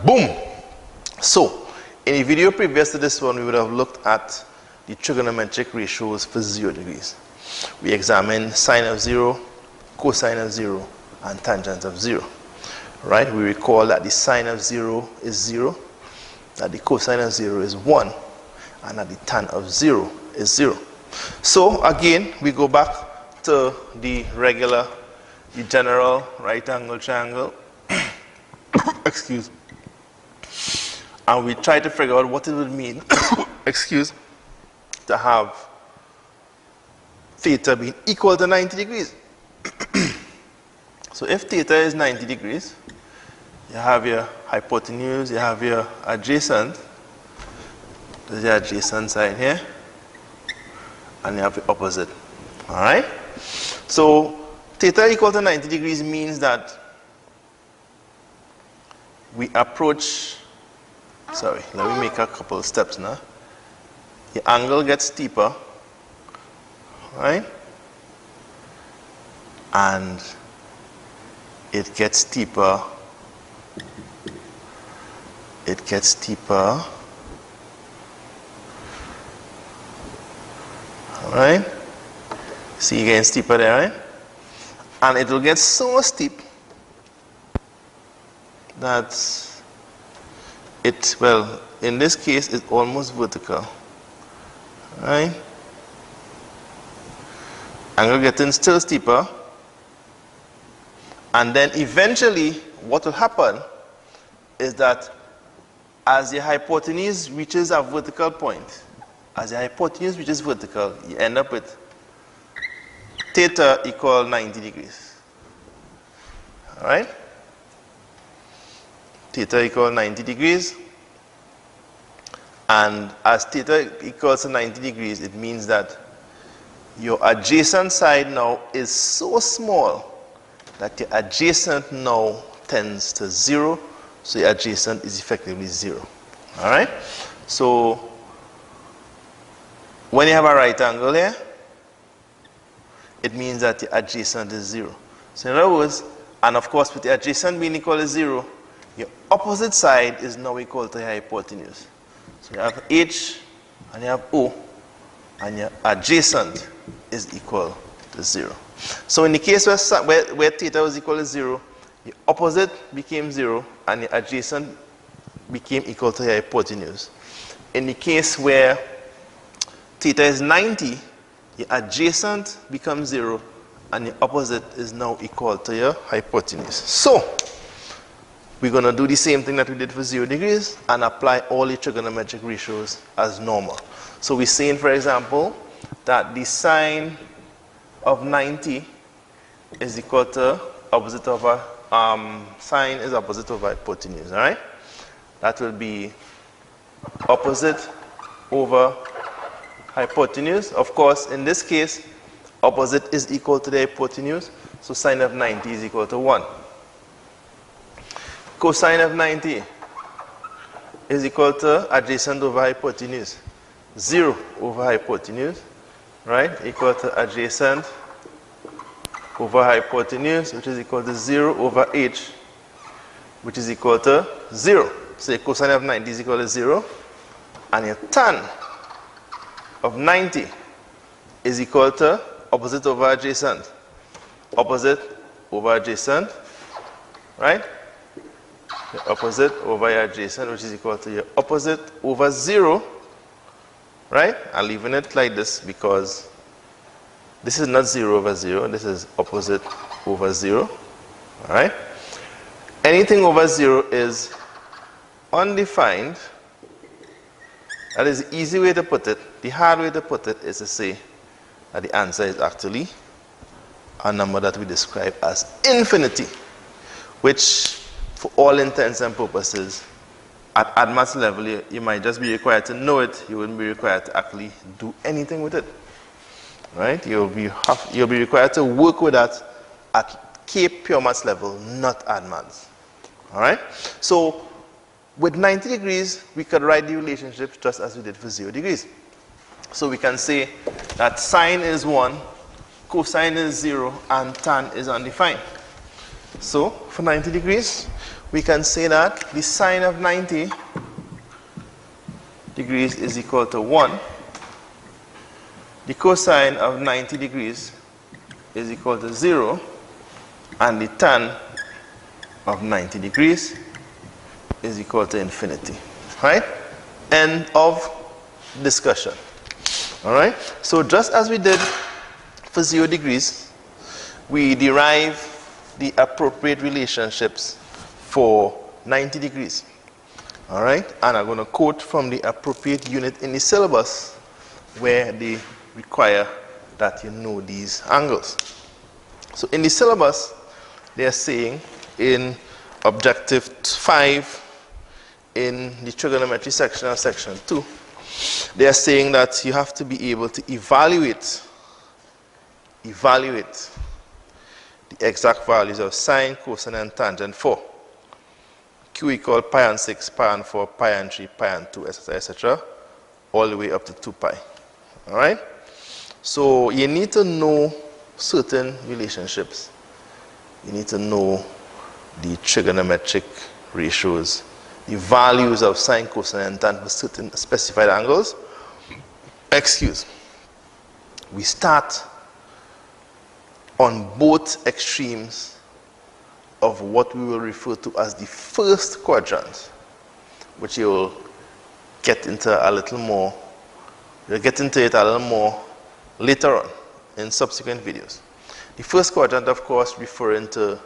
Boom! So, in a video previous to this one, we would have looked at the trigonometric ratios for 0 degrees. We examined sine of 0, cosine of 0, and tangent of 0. Right? We recall that the sine of 0 is 0, that the cosine of 0 is 1, and that the tan of 0 is 0. So, again, we go back to the general right angle triangle. Excuse me. And we try to figure out what it would mean, to have theta being equal to 90 degrees. So if theta is 90 degrees, you have your hypotenuse, you have your adjacent. There's your adjacent side here. And you have the opposite. Alright? So theta equal to 90 degrees means that we approach. Sorry, let me make a couple of steps now. The angle gets steeper, right? And it gets steeper. It gets steeper. Alright? See, getting steeper there, right? And it will get so steep that well, in this case, it's almost vertical. Right? Angle getting still steeper. And then eventually, what will happen is that as the hypotenuse reaches a vertical point, as the hypotenuse reaches vertical, you end up with theta equal 90 degrees. Alright? Theta equal 90 degrees. And as theta equals to 90 degrees, it means that your adjacent side now is so small that your adjacent now tends to 0. So your adjacent is effectively 0. Alright? So when you have a right angle here, it means that the adjacent is 0. So in other words, and of course with the adjacent being equal to 0, your opposite side is now equal to your hypotenuse. So you have H and you have O, and your adjacent is equal to 0. So in the case where theta was equal to 0, the opposite became 0 and the adjacent became equal to your hypotenuse. In the case where theta is 90, the adjacent becomes 0 and the opposite is now equal to your hypotenuse. So we're going to do the same thing that we did for 0 degrees and apply all the trigonometric ratios as normal. So we're saying, for example, that the sine of 90 is equal to opposite over, sine is opposite over hypotenuse, alright? That will be opposite over hypotenuse. Of course, in this case, opposite is equal to the hypotenuse, so sine of 90 is equal to 1. Cosine of 90 is equal to adjacent over hypotenuse. 0 over hypotenuse, right? Equal to adjacent over hypotenuse, which is equal to 0 over h, which is equal to 0. So your cosine of 90 is equal to 0. And your tan of 90 is equal to opposite over adjacent. Opposite over adjacent, right? The opposite over your adjacent, which is equal to your opposite over 0, right? I'm leaving it like this because this is not 0 over 0, this is opposite over 0, all right? Anything over 0 is undefined. That is the easy way to put it. The hard way to put it is to say that the answer is actually a number that we describe as infinity, which for all intents and purposes, at maths level, you might just be required to know it. You wouldn't be required to actually do anything with it. Right? You'll be required to work with that at K pure maths level, not advanced. Alright? So, with 90 degrees, we could write the relationship just as we did for 0 degrees. So we can say that sine is 1, cosine is 0, and tan is undefined. So, for 90 degrees, we can say that the sine of 90 degrees is equal to 1. The cosine of 90 degrees is equal to 0. And the tan of 90 degrees is equal to infinity. Right? End of discussion. Alright? So just as we did for 0 degrees, we derive the appropriate relationships for 90 degrees. Alright? And I'm going to quote from the appropriate unit in the syllabus where they require that you know these angles. So in the syllabus, they are saying in objective 5 in the trigonometry section of section 2, they are saying that you have to be able to evaluate the exact values of sine, cosine, and tangent for q equal pi and 6, pi and 4, pi and 3, pi and 2, etc., etc., all the way up to 2 pi. All right? So you need to know certain relationships. You need to know the trigonometric ratios, the values of sine, cosine, and tan for certain specified angles. We start on both extremes of what we will refer to as the first quadrant, which you will get into a little more. We'll get into it a little more later on in subsequent videos. The first quadrant, of course, referring to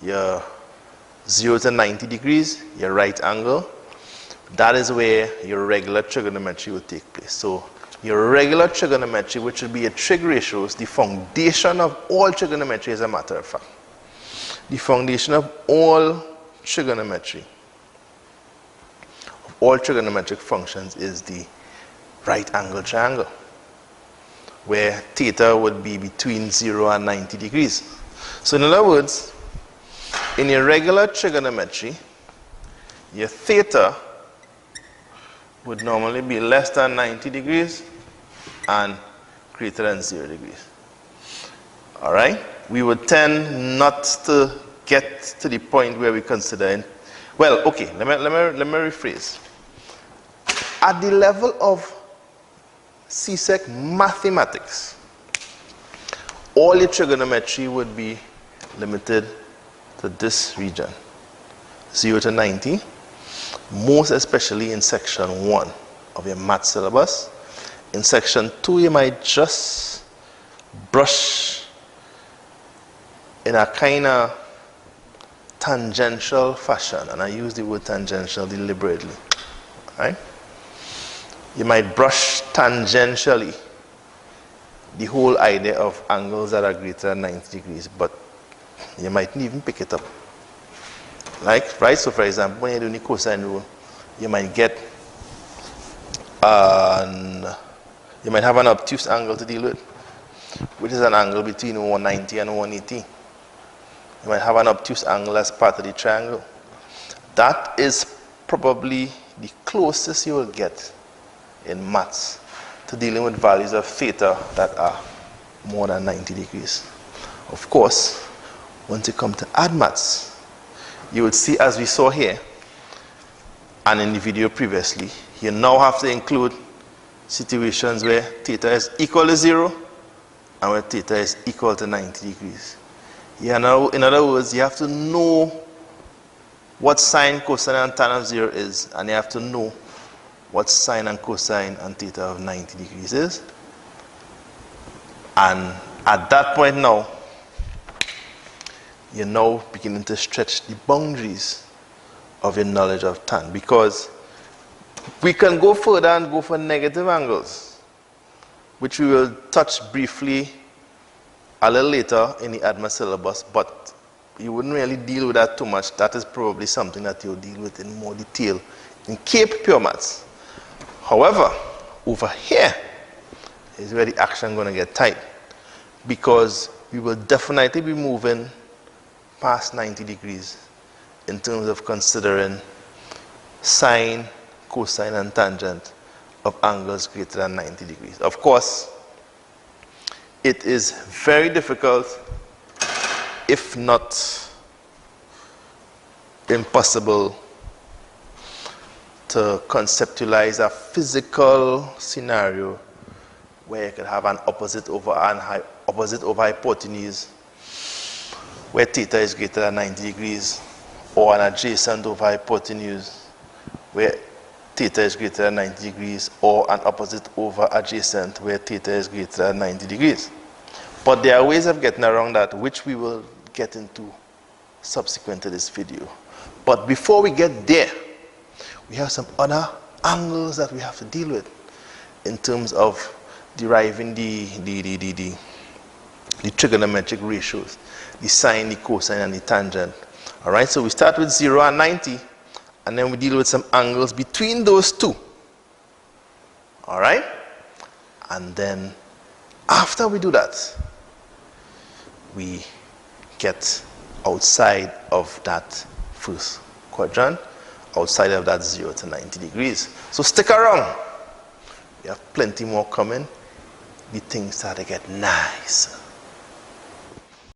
your 0 to 90 degrees, your right angle. That is where your regular trigonometry will take place. So your regular trigonometry, which will be your trig ratios, the foundation of all trigonometry, as a matter of fact. The foundation of all trigonometry, of all trigonometric functions, is the right angle triangle, where theta would be between 0 and 90 degrees. So in other words, in your regular trigonometry, your theta would normally be less than 90 degrees and greater than 0 degrees. All right? We would tend not to get to the point where we consider, well, okay, let me rephrase. At the level of CSEC mathematics, all your trigonometry would be limited to this region, 0 to 90, most especially in section 1 of your math syllabus. In section 2, you might just brush in a kind of tangential fashion, and I use the word tangential deliberately, right? You might brush tangentially the whole idea of angles that are greater than 90 degrees, but you might even pick it up. Like, right? So for example, when you're doing the cosine rule, you might get you might have an obtuse angle to deal with, which is an angle between 190 and 180. You might have an obtuse angle as part of the triangle. That is probably the closest you will get in maths to dealing with values of theta that are more than 90 degrees. Of course, once you come to add maths, you would see, as we saw here and in the video previously, you now have to include situations where theta is equal to 0 and where theta is equal to 90 degrees. In other words, you have to know what sine, cosine, and tan of 0 is, and you have to know what sine and cosine and theta of 90 degrees is. And at that point now, you're now beginning to stretch the boundaries of your knowledge of tan, because we can go further and go for negative angles, which we will touch briefly a little later in the ADMA syllabus, but you wouldn't really deal with that too much. That is probably something that you'll deal with in more detail in Cape Pure Maths. However, over here is where the action is going to get tight, because we will definitely be moving past 90 degrees in terms of considering sine, cosine, and tangent of angles greater than 90 degrees. Of course, it is very difficult, if not impossible to conceptualize a physical scenario where you could have an opposite over hypotenuse where theta is greater than 90 degrees, or an adjacent over hypotenuse where theta is greater than 90 degrees, or an opposite over adjacent where theta is greater than 90 degrees. But there are ways of getting around that, which we will get into subsequent to this video. But before we get there, we have some other angles that we have to deal with in terms of deriving the trigonometric ratios, the sine, the cosine, and the tangent. All right, so we start with 0 and 90, and then we deal with some angles between those two. All right, and then after we do that, we get outside of that first quadrant, outside of that 0 to 90 degrees. So stick around. We have plenty more coming. The things start to get nice.